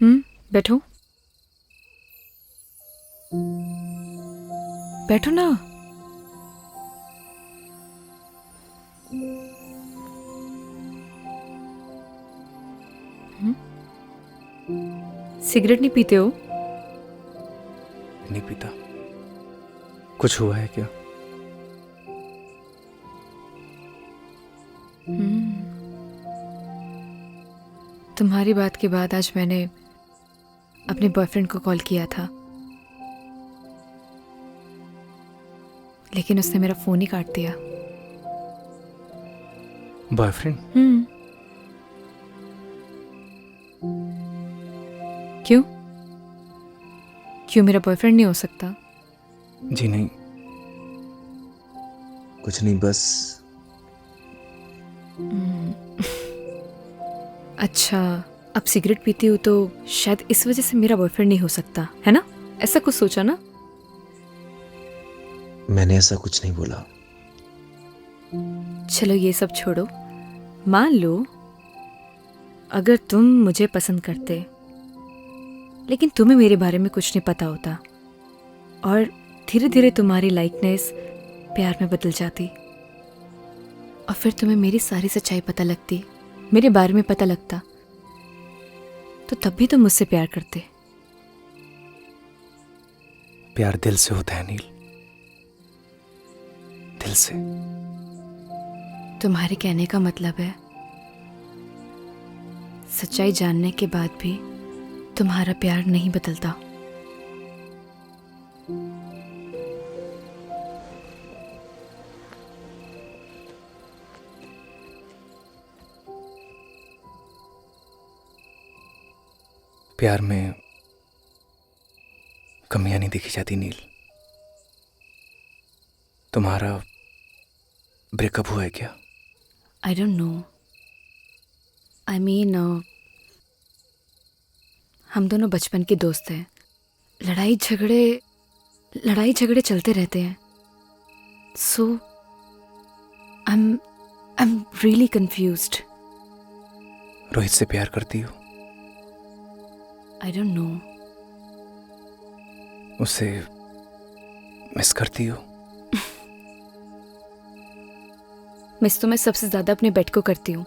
बैठो बैठो ना। सिगरेट नहीं पीते हो? नहीं पीता। कुछ हुआ है क्या? तुम्हारी बात के बाद आज मैंने अपने बॉयफ्रेंड को कॉल किया था, लेकिन उसने मेरा फोन ही काट दिया। बॉयफ्रेंड? क्यों क्यों मेरा बॉयफ्रेंड नहीं हो सकता? जी नहीं, कुछ नहीं, बस अच्छा, अब सिगरेट पीती हूँ तो शायद इस वजह से मेरा बॉयफ्रेंड नहीं हो सकता, है ना? ऐसा कुछ सोचा ना? मैंने ऐसा कुछ नहीं बोला। चलो ये सब छोड़ो। मान लो अगर तुम मुझे पसंद करते, लेकिन तुम्हें मेरे बारे में कुछ नहीं पता होता और धीरे धीरे तुम्हारी लाइकनेस प्यार में बदल जाती, और फिर तुम्हें मेरी सारी सच्चाई पता लगती, मेरे बारे में पता लगता, तो तब भी तुम मुझसे प्यार करते। प्यार दिल से होता है नील, दिल से। तुम्हारे कहने का मतलब है सच्चाई जानने के बाद भी तुम्हारा प्यार नहीं बदलता। प्यार में कमियां नहीं देखी जाती नील। तुम्हारा ब्रेकअप हुआ है क्या? आई डोंट नो। आई मीन हम दोनों बचपन के दोस्त हैं। लड़ाई झगड़े चलते रहते हैं। So I am really confused. Rohit से प्यार करती हो? I don't know. उसे मिस करती हो? मिस तो मैं सबसे ज्यादा अपने बेड को करती हूँ।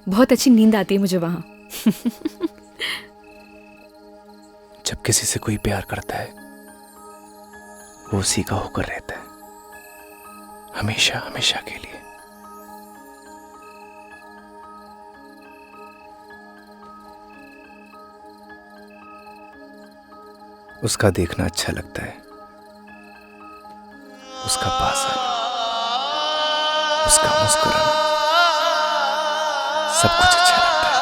बहुत अच्छी नींद आती है मुझे वहां। जब किसी से कोई प्यार करता है वो उसी का होकर रहता है, हमेशा हमेशा के लिए। उसका देखना अच्छा लगता है, उसका पास आना, उसका मुस्कुराना, सब कुछ अच्छा लगता है।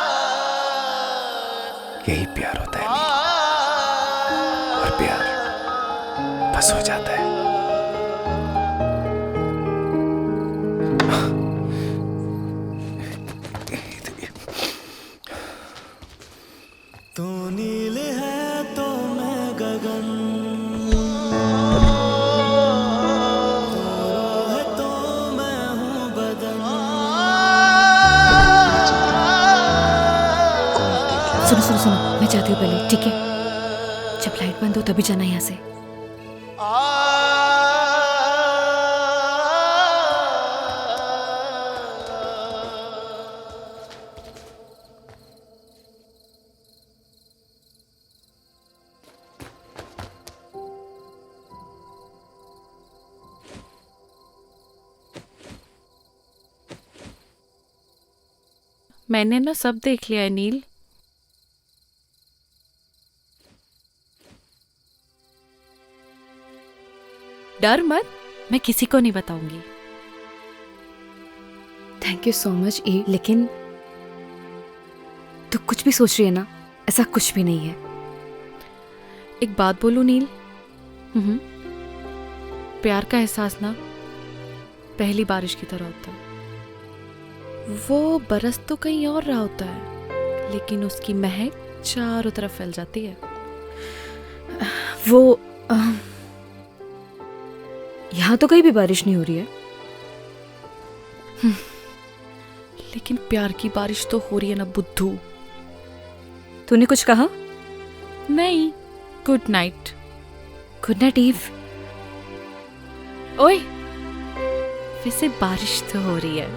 यही प्यार होता है नील। और प्यार बस हो जाता है। तू नील है तो मैं गगन, तू है तो मैं हूँ बदन। सुनो सुनो सुनो, मैं जाती हूँ पहले, ठीक है? जब लाइट बंद हो तभी जाना यहाँ से। मैंने ना सब देख लिया है नील। डर मत, मैं किसी को नहीं बताऊंगी। थैंक यू सो मच ई, लेकिन तू कुछ भी सोच रही है ना, ऐसा कुछ भी नहीं है। एक बात बोलूं नील, प्यार का एहसास ना पहली बारिश की तरह होता है। वो बरस तो कहीं और रहा होता है, लेकिन उसकी महक चारों तरफ फैल जाती है। वो यहाँ तो कहीं भी बारिश नहीं हो रही है। लेकिन प्यार की बारिश तो हो रही है ना बुद्धू। तूने कुछ कहा? नहीं, good night. Good night Eve. ओए, वैसे बारिश तो हो रही है।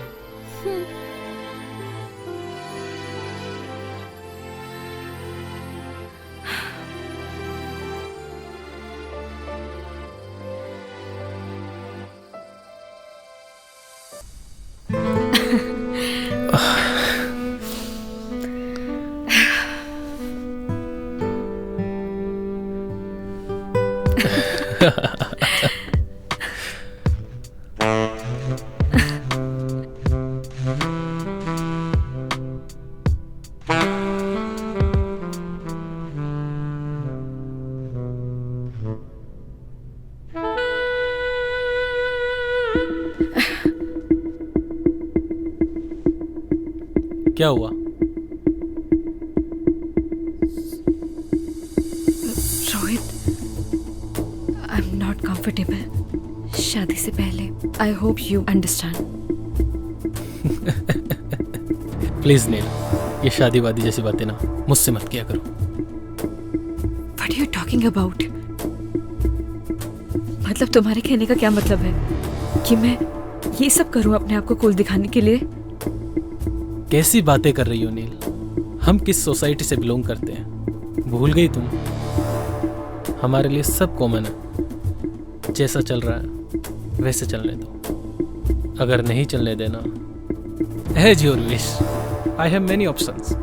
क्या हुआ? Rohit, I am not comfortable शादी से पहले। I hope you understand. Please Neel, ये शादी वादी जैसी बातें ना मुझसे मत किया करो। What are you talking about? मतलब तुम्हारे कहने का क्या मतलब है कि मैं ये सब करूं अपने आप को कूल दिखाने के लिए? कैसी बातें कर रही हो नील? हम किस सोसाइटी से बिलोंग करते हैं भूल गई तुम? हमारे लिए सब कॉमन है। जैसा चल रहा है वैसे चलने दो। अगर नहीं चलने देना, as your wish, I have many options.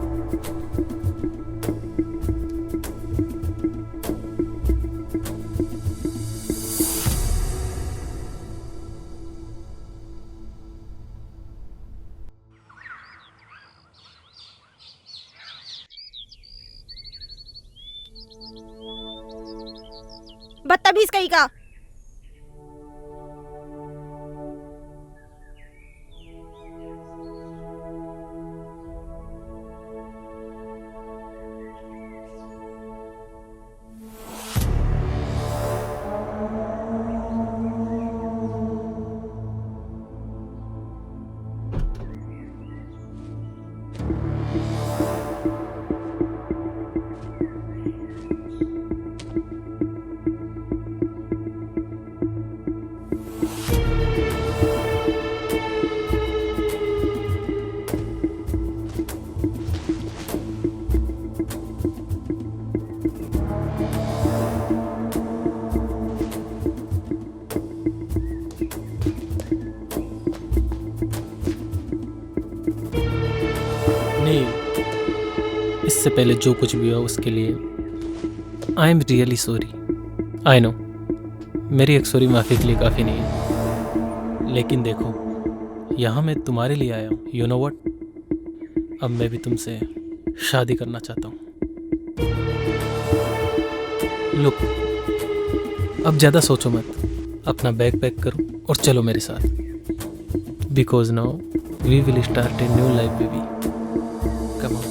बदतमीज कहीं का। इससे पहले जो कुछ भी हुआ उसके लिए आई am really sorry. I know मेरी एक सॉरी माफ़ी के लिए काफ़ी नहीं है, लेकिन देखो यहाँ मैं तुम्हारे लिए आया हूँ। यू नो व्हाट, अब मैं भी तुमसे शादी करना चाहता हूँ। लुक, अब ज़्यादा सोचो मत, अपना बैग पैक करो और चलो मेरे साथ, because now we will start a new life baby. Come on.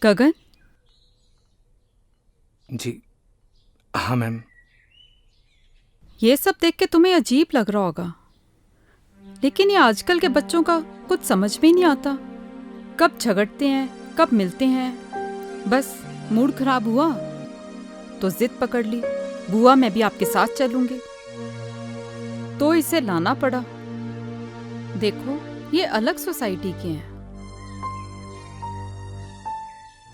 Gagan, जी हाँ मैम। ये सब देख के तुम्हें अजीब लग रहा होगा, लेकिन ये आजकल के बच्चों का कुछ समझ में ही नहीं आता। कब झगड़ते हैं, कब मिलते हैं। बस मूड खराब हुआ तो जिद पकड़ ली, बुआ मैं भी आपके साथ चलूंगी, तो इसे लाना पड़ा। देखो ये अलग सोसाइटी के हैं।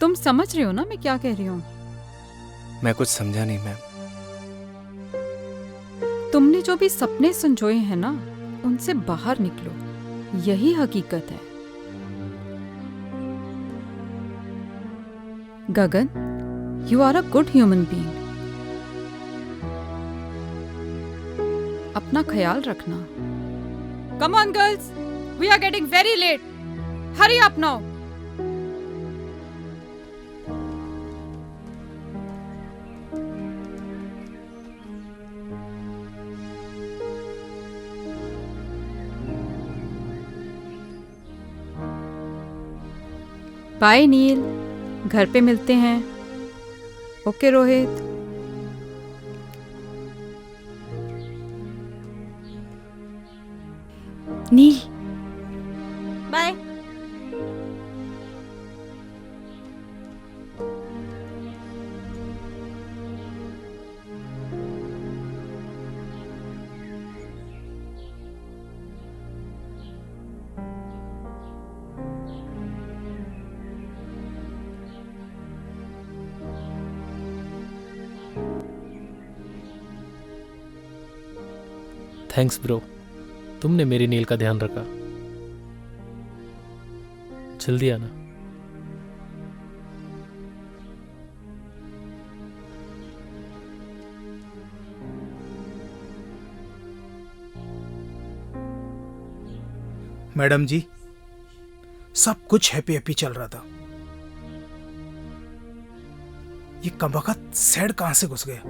तुम समझ रहे हो ना मैं क्या कह रही हूँ? मैं कुछ समझा नहीं मैम। तुमने जो भी सपने संजोए हैं ना, उनसे बाहर निकलो, यही हकीकत है। Gagan, you are a good human being. अपना ख्याल रखना। Come on girls, we are getting very late, hurry up now. Bye Neel, घर पे मिलते हैं। Okay Rohit. Neel, bye. Thanks bro, तुमने मेरी नील का ध्यान रखा। जल्दी आना। मैडम जी, सब कुछ हैप्पी हैप्पी चल रहा था। ये कमबख्त सैड कहां से घुस गया?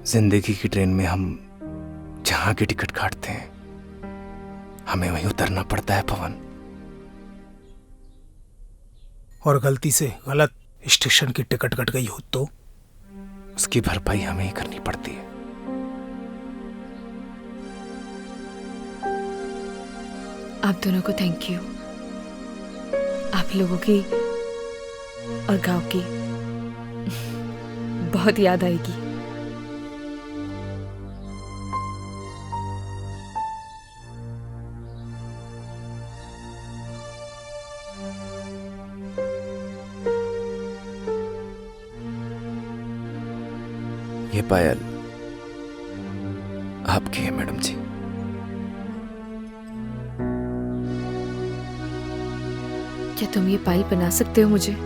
जिंदगी की ट्रेन में हम जहां की टिकट काटते हैं, हमें वहीं उतरना पड़ता है पवन। और गलती से गलत स्टेशन की टिकट कट गई हो तो उसकी भरपाई हमें ही करनी पड़ती है। आप दोनों को थैंक यू। आप लोगों की और गांव की बहुत याद आएगी। ये पायल आपकी है मैडम जी। क्या तुम ये पायल बना सकते हो मुझे?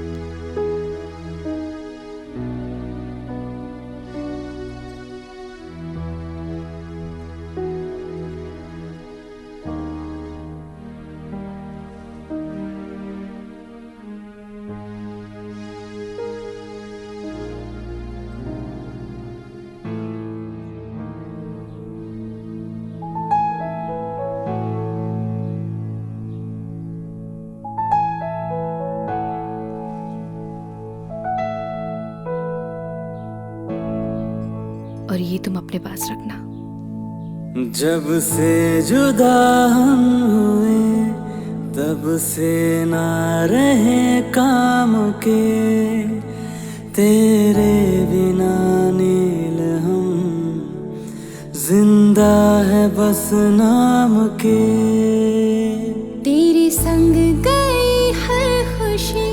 और ये तुम अपने पास रखना। जब से जुदा हम हुए तब से ना रहे काम के, तेरे बिना नील हम जिंदा है बस नाम के। तेरे संग गई हर खुशी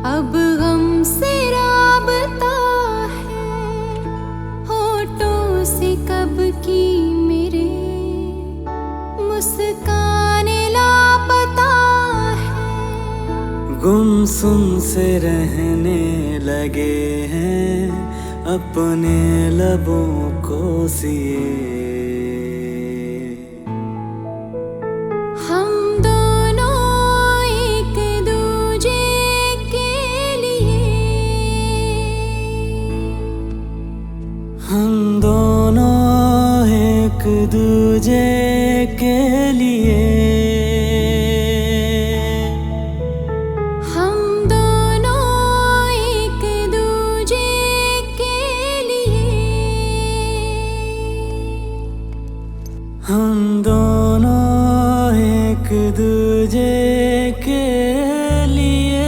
अब गम से राबता है, होठों से कब की मेरे मुस्कान लापता है। गुमसुम से रहने लगे हैं अपने लबों को सिए। हम दोनों एक दूजे के लिए, हम दोनों एक दूजे के लिए, हम दोनों एक दूजे के लिए, हम दोनों एक दूजे के लिए।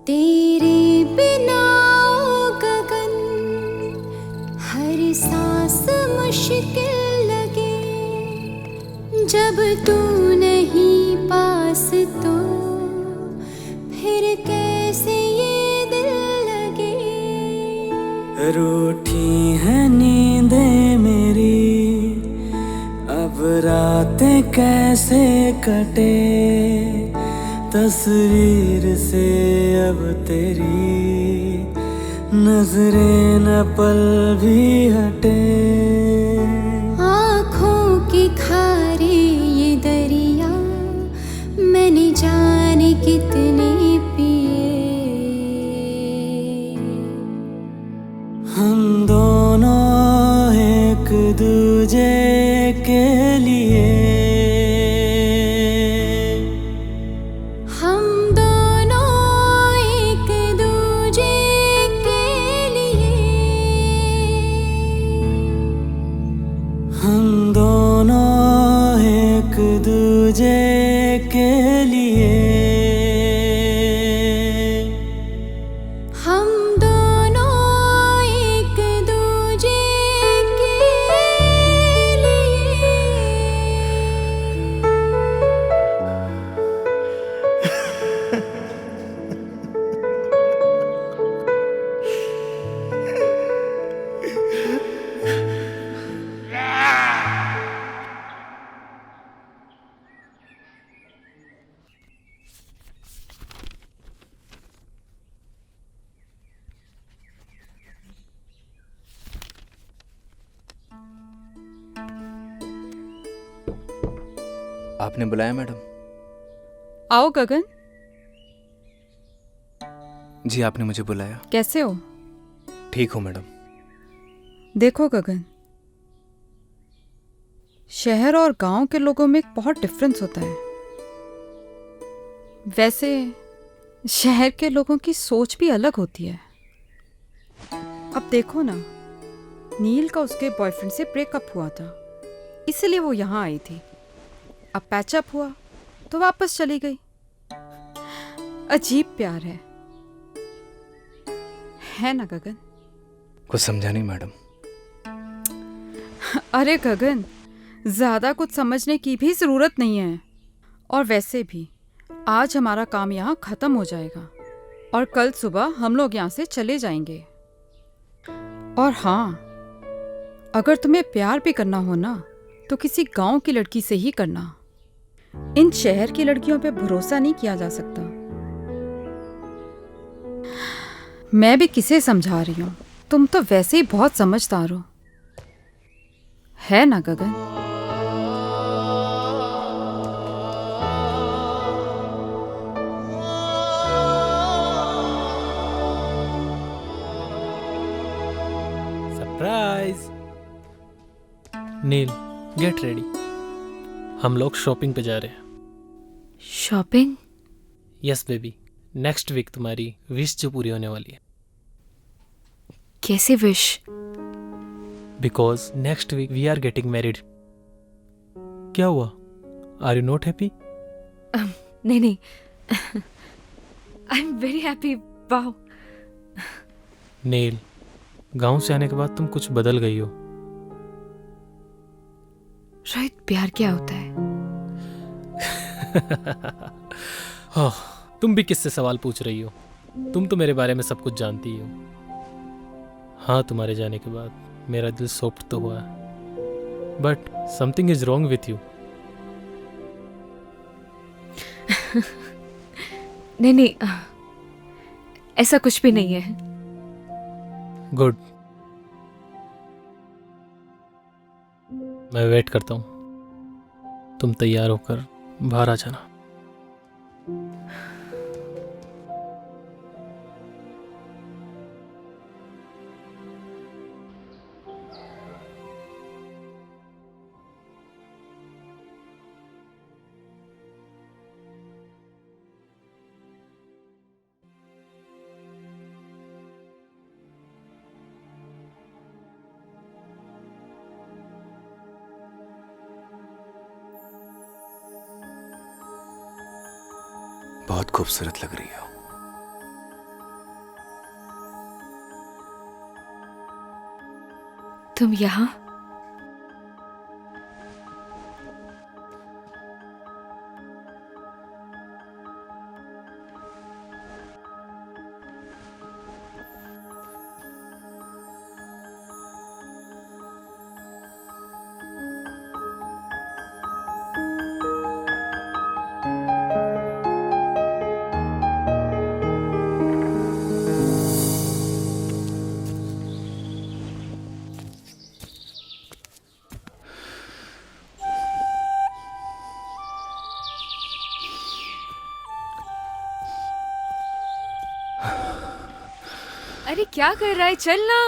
तेरे बिना ओ गगन हर सांस मुश्किल लगे, जब तू नहीं पास तो फिर कैसे ये दिल लगे। रूठी है नींदें मेरी अब रातें कैसे कटे, तस्वीर से अब तेरी नजरें न पल भी हटे। आँखों के खारे ये दरिया मैंने जाने कितने पिए। दूजे के लिए हम दोनों एक दूजे के लिए हम दोनों एक दूजे के लिए हम दोनों एक दूजे के लिए आपने बुलाया मैडम? आओ गगन, जी आपने मुझे बुलाया। कैसे हो? ठीक हूँ मैडम। देखो गगन, शहर और गांव के लोगों में बहुत डिफरेंस होता है। वैसे शहर के लोगों की सोच भी अलग होती है। अब देखो ना, नील का उसके बॉयफ्रेंड से ब्रेकअप हुआ था, इसलिए वो यहाँ आई थी। अब पैचअप हुआ तो वापस चली गई। अजीब प्यार है ना गगन? कुछ समझा नहीं मैडम। अरे गगन, ज्यादा कुछ समझने की भी जरूरत नहीं है। और वैसे भी आज हमारा काम यहाँ खत्म हो जाएगा और कल सुबह हम लोग यहाँ से चले जाएंगे। और हाँ, अगर तुम्हें प्यार भी करना हो ना तो किसी गांव की लड़की से ही करना। इन शहर की लड़कियों पे भरोसा नहीं किया जा सकता। मैं भी किसे समझा रही हूँ, तुम तो वैसे ही बहुत समझदार हो, है ना Gagan? Surprise. Neel, get ready, हम लोग शॉपिंग पे जा रहे हैं। Shopping? Yes baby, next week तुम्हारी विश जो पूरी होने वाली है। कैसे wish? Because next week we are getting married. क्या हुआ? Are you not happy? नहीं नहीं, I am very happy. Wow. Neel, गांव से आने के बाद तुम कुछ बदल गई हो। रोहित, प्यार क्या होता है? तुम भी किससे सवाल पूछ रही हो? तुम तो मेरे बारे में सब कुछ जानती ही हो। हाँ, तुम्हारे जाने के बाद मेरा दिल सॉफ्ट तो हुआ है, but something is wrong with you. नहीं नहीं, ऐसा कुछ भी नहीं है। गुड, मैं वेट करता हूँ। तुम तैयार होकर बाहर आ जाना। बहुत खूबसूरत लग रही हो। तुम यहाँ? अरे क्या कर रहा है? चल ना।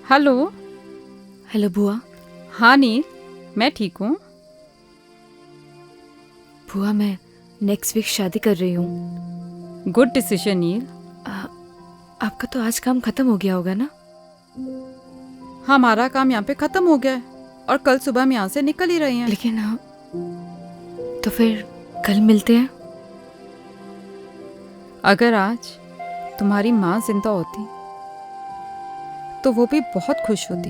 हेलो। हेलो बुआ। हाँ नील, मैं ठीक हूँ। बुआ मैं नेक्स्ट वीक शादी कर रही हूँ। गुड डिसीजन नील। आपका तो आज काम खत्म हो गया होगा ना? हमारा काम यहाँ पे खत्म हो गया है और कल सुबह हम यहाँ से निकल ही रहे हैं। लेकिन तो फिर कल मिलते हैं। अगर आज तुम्हारी माँ जिंदा होती तो वो भी बहुत खुश होती।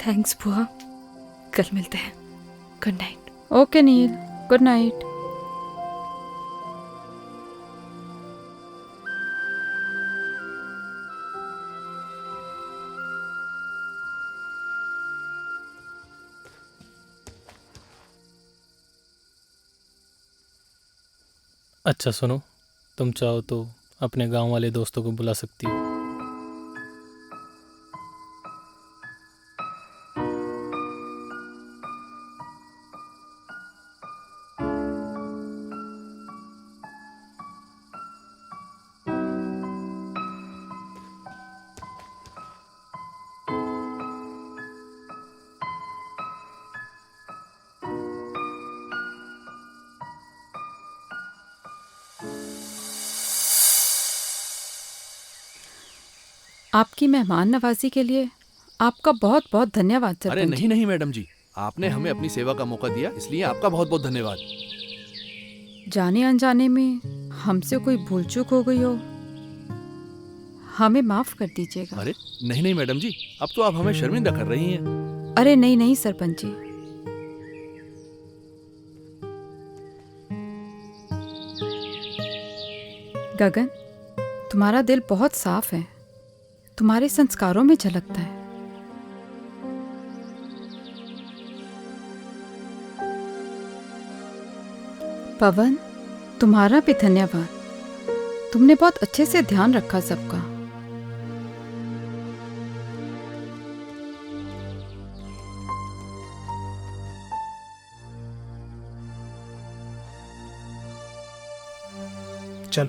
थैंक्स बुआ, कल मिलते हैं। Good night. ओके नील, गुड नाइट। अच्छा सुनो, तुम चाहो तो अपने गांव वाले दोस्तों को बुला सकती हो। आपकी मेहमान नवाजी के लिए आपका बहुत बहुत धन्यवाद सरपंच। अरे नहीं नहीं मैडम जी, आपने हमें अपनी सेवा का मौका दिया, इसलिए आपका बहुत बहुत धन्यवाद। जाने अनजाने में हमसे कोई भूल चूक हो गई हो, हमें माफ कर दीजिएगा। अरे नहीं नहीं मैडम जी, अब तो आप हमें शर्मिंदा कर रही हैं। अरे नहीं नहीं सरपंच जी, गगन तुम्हारा दिल बहुत साफ है, तुम्हारे संस्कारों में झलकता है। पवन तुम्हारा भी धन्यवाद, तुमने बहुत अच्छे से ध्यान रखा सबका। चल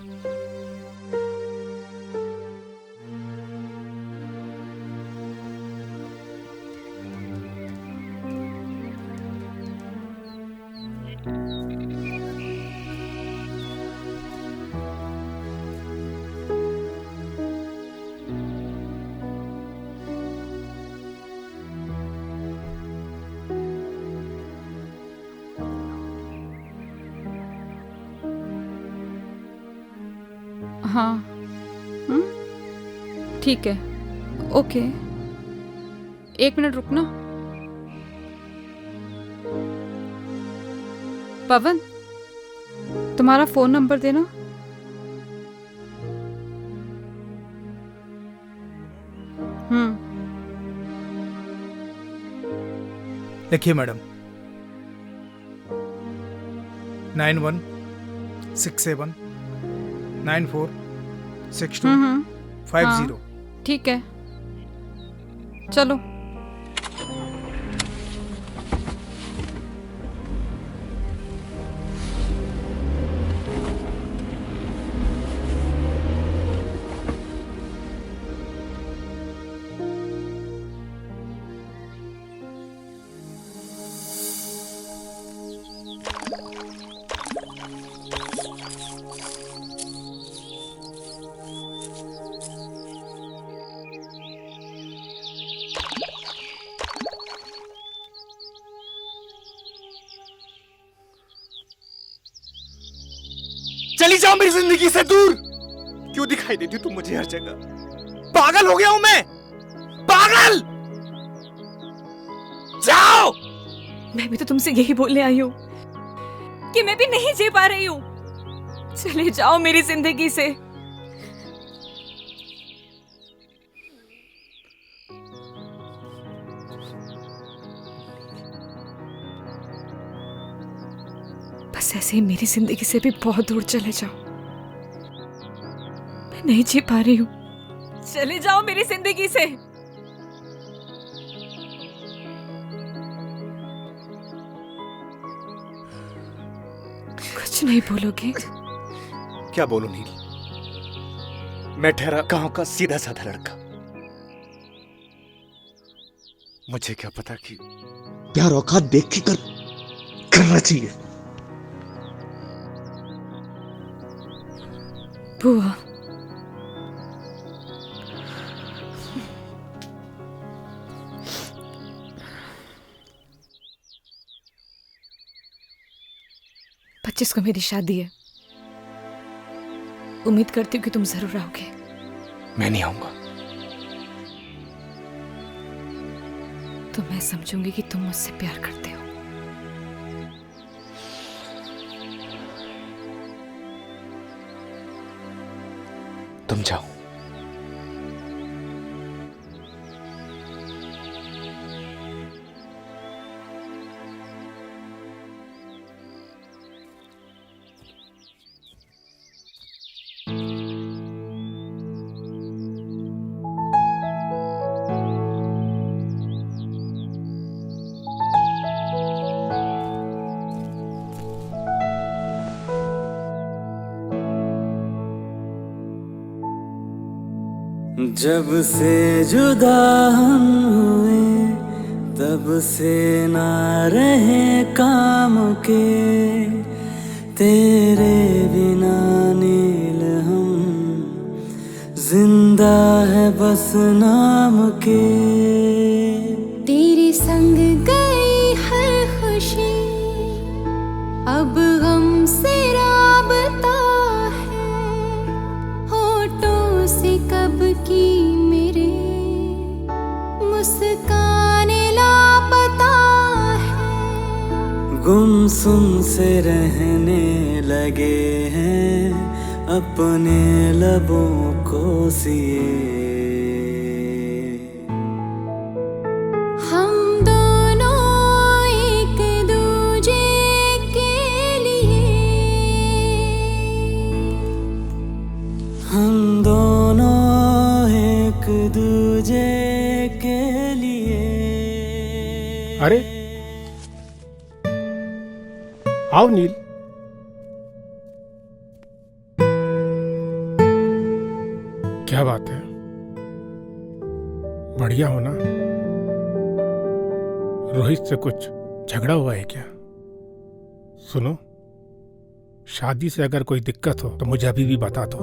हाँ ठीक है, ओके। 1 मिनट रुकना। पवन तुम्हारा फोन नंबर देना। लिखिए मैडम, 9167 946250। ठीक है, चलो। चली जाओ मेरी जिंदगी से दूर। क्यों दिखाई देती तुम मुझे हर जगह? पागल हो गया हूं मैं, पागल। जाओ। मैं भी तो तुमसे यही बोलने आई हूँ कि मैं भी नहीं जी पा रही हूँ। चले जाओ मेरी जिंदगी से। बस ऐसे ही मेरी जिंदगी से भी बहुत दूर चले जाओ। मैं नहीं जी पा रही हूँ। चले जाओ मेरी जिंदगी से। कुछ नहीं बोलोगे? क्या बोलूं नील, मैं ठहरा गांव का सीधा साधा लड़का। मुझे क्या पता कि प्यार औकात देख के करना चाहिए। बुआ, पच्चीस को मेरी शादी है। उम्मीद करती हूँ कि तुम जरूर आओगे। मैं नहीं आऊंगा। तो मैं समझूंगी कि तुम मुझसे प्यार करते हो। तुम जाओ। जब से जुदा हम हुए तब से ना रहे काम के, तेरे बिना नील हम जिंदा है बस नाम के। तेरे संग गई हर खुशी अब गम से राबता है, होठों से कब की मेरे मुस्कान लापता है। गुमसुम से रहने लगे हैं अपने लबों को सिए। हम दोनों एक दूजे के लिए, हम दोनों एक दूजे के लिए। अरे आओ नील। क्या बात है, बढ़िया हो ना? रोहित से कुछ झगड़ा हुआ है क्या? सुनो, शादी से अगर कोई दिक्कत हो तो मुझे अभी भी बता दो।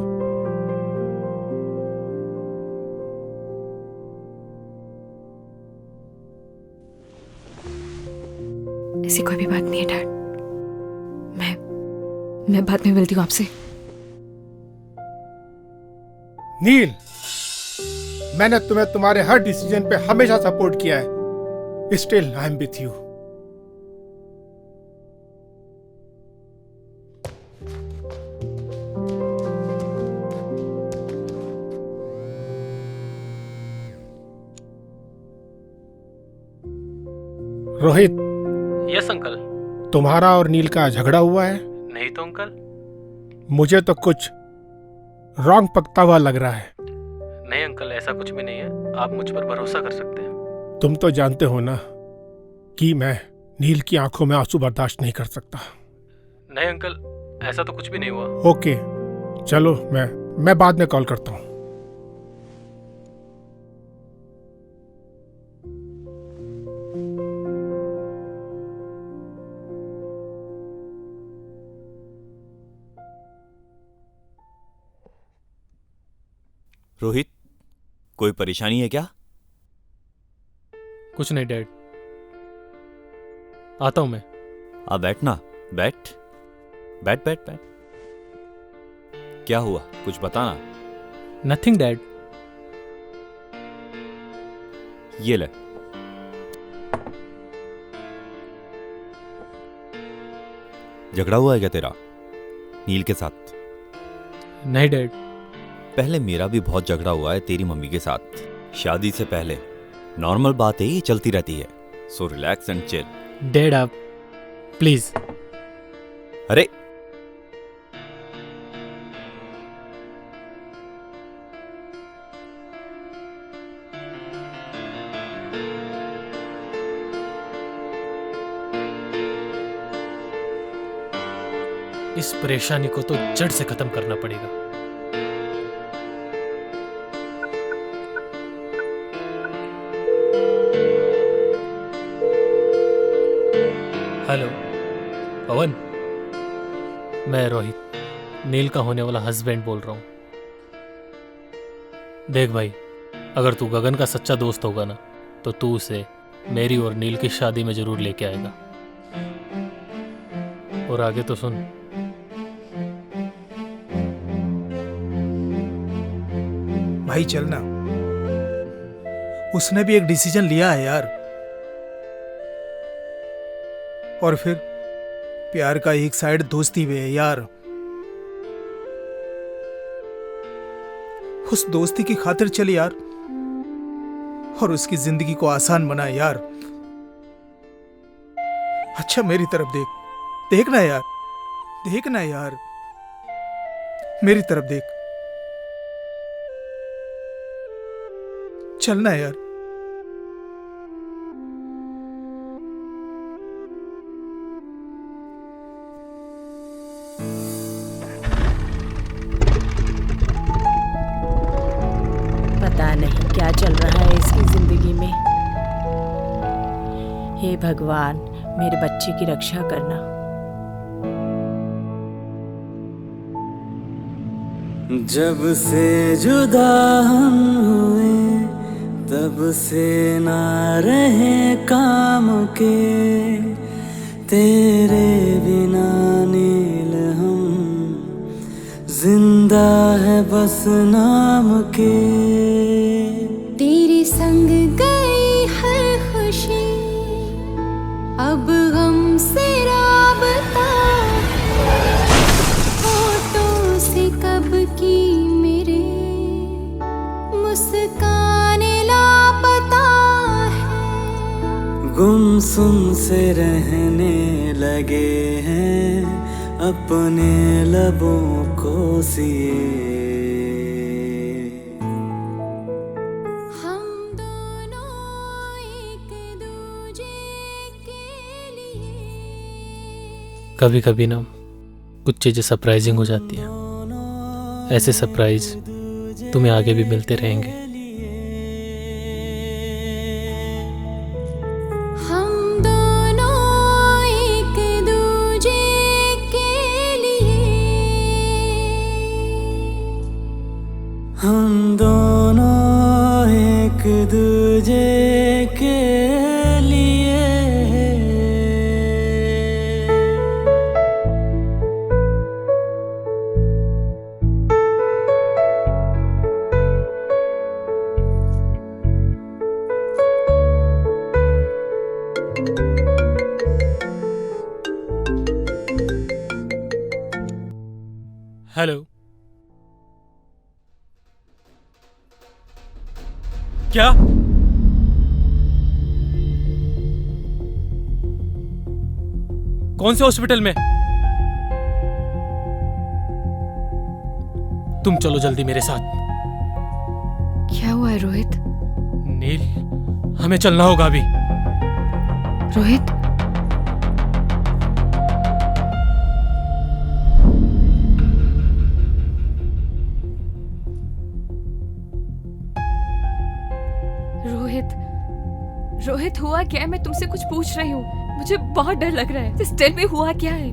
ऐसी कोई भी बात नहीं है डैड। मैं बाद में मिलती हूँ आपसे। नील, मैंने तुम्हें तुम्हारे हर डिसीजन पे हमेशा सपोर्ट किया है। Still I am with you. Rohit. Yes uncle. तुम्हारा और नील का झगड़ा हुआ है? नहीं तो अंकल। मुझे तो कुछ रॉन्ग पकता हुआ लग रहा है। नहीं अंकल, ऐसा कुछ भी नहीं है, आप मुझ पर भरोसा कर सकते हैं। तुम तो जानते हो ना कि मैं नील की आंखों में आंसू बर्दाश्त नहीं कर सकता। नहीं अंकल, ऐसा तो कुछ भी नहीं हुआ। ओके चलो, मैं बाद में कॉल करता हूँ। रोहित, कोई परेशानी है क्या? कुछ नहीं डैड, आता हूं मैं। आ बैठ ना, बैठ बैठ बैठ बैठ। क्या हुआ, कुछ बताना। Nothing dad. ये ले। झगड़ा हुआ है क्या तेरा नील के साथ? नहीं डैड। पहले मेरा भी बहुत झगड़ा हुआ है तेरी मम्मी के साथ, शादी से पहले। नॉर्मल बात है, ये चलती रहती है। So relax and chill. Dad आप प्लीज। अरे इस परेशानी को तो जड़ से खत्म करना पड़ेगा। हेलो पवन, मैं रोहित, नील का होने वाला हस्बैंड बोल रहा हूँ। देख भाई, अगर तू गगन का सच्चा दोस्त होगा ना, तो तू उसे मेरी और नील की शादी में जरूर लेके आएगा। और आगे तो सुन। भाई चलना, उसने भी एक डिसीजन लिया है यार। और फिर प्यार का एक साइड दोस्ती भी है यार। उस दोस्ती की खातिर चल यार, और उसकी जिंदगी को आसान बना यार। अच्छा मेरी तरफ देखना यार, देखना यार, मेरी तरफ देख, चलना यार। पता नहीं क्या चल रहा है इसकी जिंदगी में। हे भगवान, मेरे बच्चे की रक्षा करना। जब से जुदा हम हुए, तब से ना रहे काम के, तेरे बिना नील हम जिंदा है बस नाम के। तेरे संग गई हर खुशी, अब हमसे राबता। फोटो से कब की मेरे मुस्काने लापता है। गुमसुम से रहने लगे हैं अपने लबों को सिए। कभी कभी ना कुछ चीजें सरप्राइजिंग हो जाती हैं। ऐसे सरप्राइज तुम्हें आगे भी मिलते रहेंगे। हम दोनों एक दूजे के लिए, हम दोनों एक दूजे के लिए। हेलो, क्या? कौन से हॉस्पिटल में? तुम चलो जल्दी मेरे साथ। क्या हुआ है रोहित? नील, हमें चलना होगा अभी। रोहित, रोहित हुआ क्या है? मैं तुमसे कुछ पूछ रही हूँ, मुझे बहुत डर लग रहा है। Just tell me हुआ क्या है?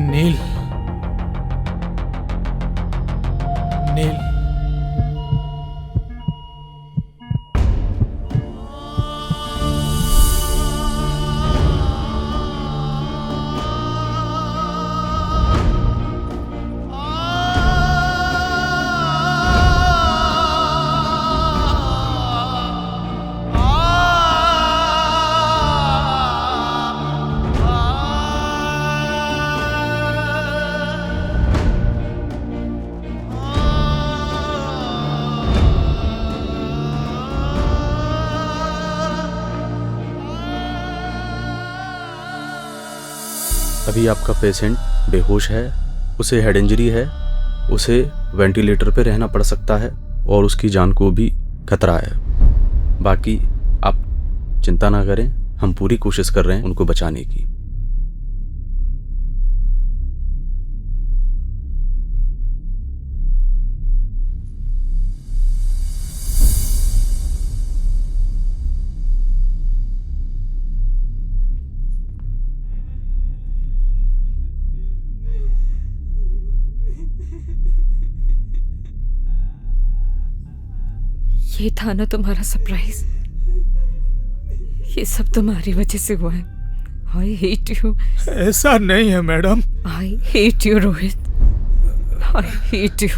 नील, नील, अभी आपका पेशेंट बेहोश है, उसे हेड इंजरी है, उसे वेंटिलेटर पे रहना पड़ सकता है और उसकी जान को भी खतरा है। बाकी आप चिंता ना करें, हम पूरी कोशिश कर रहे हैं उनको बचाने की। ये था ना तुम्हारा सरप्राइज। ये सब तुम्हारी वजह से हुआ है। I hate you. ऐसा नहीं है madam. I hate you Rohit, I hate you.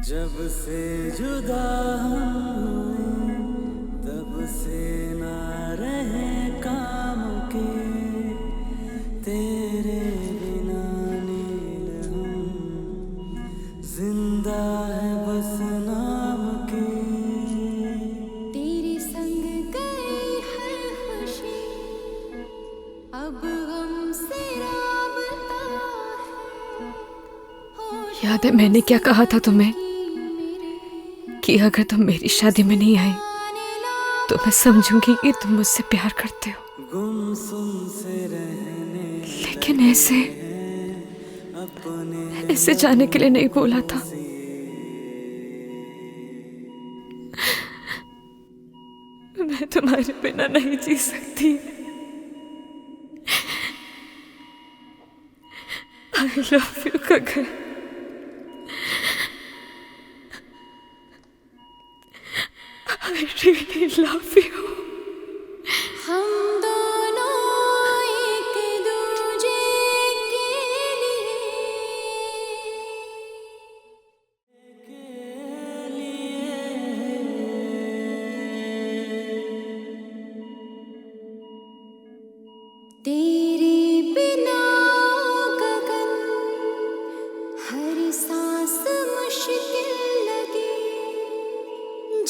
जब से जुदा हुए तब से ना रहे काम के, तेरे बिना नील हम जिंदा है बस नाम के। तेरे संग गई है खुशी, अब हमसे राबता है। याद है मैंने क्या कहा था तुम्हें कि अगर तुम मेरी शादी में नहीं आई तो मैं समझूंगी कि तुम मुझसे प्यार करते हो। गुमसुम से रहने लेकिन ऐसे जाने के लिए नहीं बोला था। मैं तुम्हारे बिना नहीं जी सकती। I love you Gagan. I really love you. हम दोनों एक दूजे के लिए तेरे बिना गगन हर सांस मुश्किल लगी,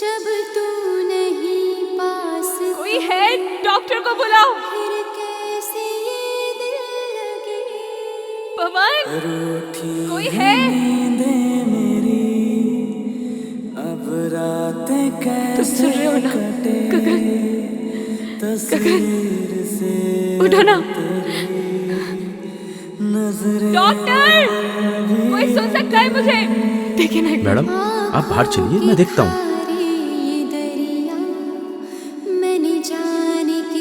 जब तू नहीं पास। कोई है? डॉक्टर को बुलाओ। फिर कैसे ये दिल लगे। पवन, कोई है? नींदें मेरी अब रातें कैसे सुन रहे हो ना? गगन, तस्वीर से उठो ना। नजरें डॉक्टर, कोई सुन सकता है मुझे? देखिए ना। मैडम आप बाहर चलिए, मैं देखता हूँ।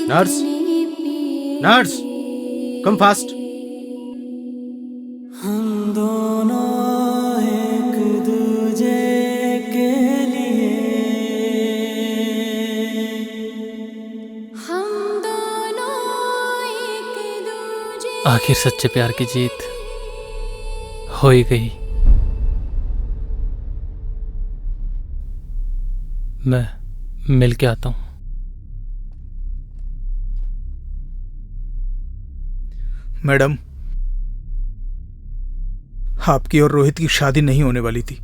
Nurse, nurse, come fast. हम दोनों एक दूजे के लिए, हम दोनों एक दूजे। आखिर सच्चे प्यार की जीत हो ही गई। मैं मिल के आता हूँ। मैडम, आपकी और रोहित की शादी नहीं होने वाली थी।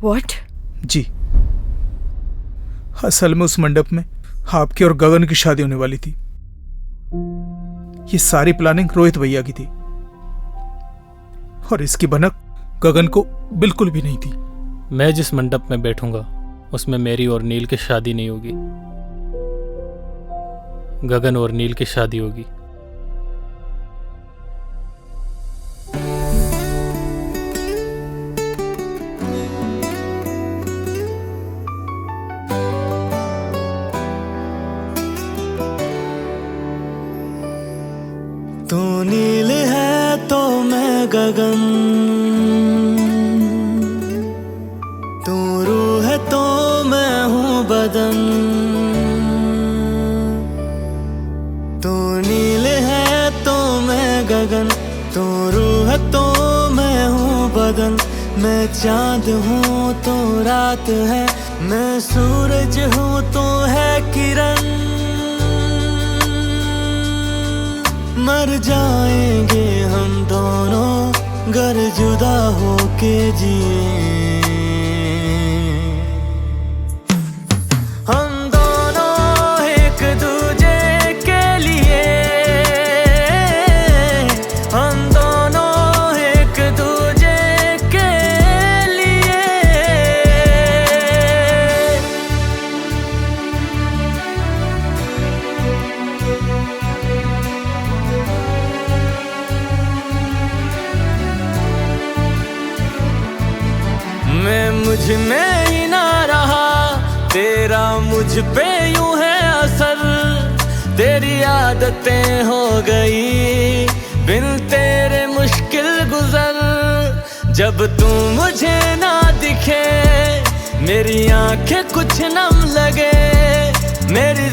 What? जी, असल में उस मंडप में आपकी और गगन की शादी होने वाली थी। ये सारी प्लानिंग रोहित भैया की थी और इसकी भनक गगन को बिल्कुल भी नहीं थी। मैं जिस मंडप में बैठूंगा उसमें मेरी और नील की शादी नहीं होगी, गगन और नील की शादी होगी। तू नील है तो मैं गगन, तू रूह है तो मैं हूँ बदन। तू नील है तो मैं गगन, तू रूह है तो मैं हूँ बदन। मैं चांद हूँ तो रात है, मैं सूरज हूँ तो है किरण। मर जाएंगे हम दोनों गर जुदा होके जिए। हम दोनों एक दूजे के लिए, हम दोनों एक दूजे के लिए। मुझ में ही ना रहा, तेरा मुझ पे यूं है असर। तेरी आदतें हो गई बिन तेरे मुश्किल गुजर। जब तू मुझे ना दिखे मेरी आंखें कुछ नम लगे, मेरी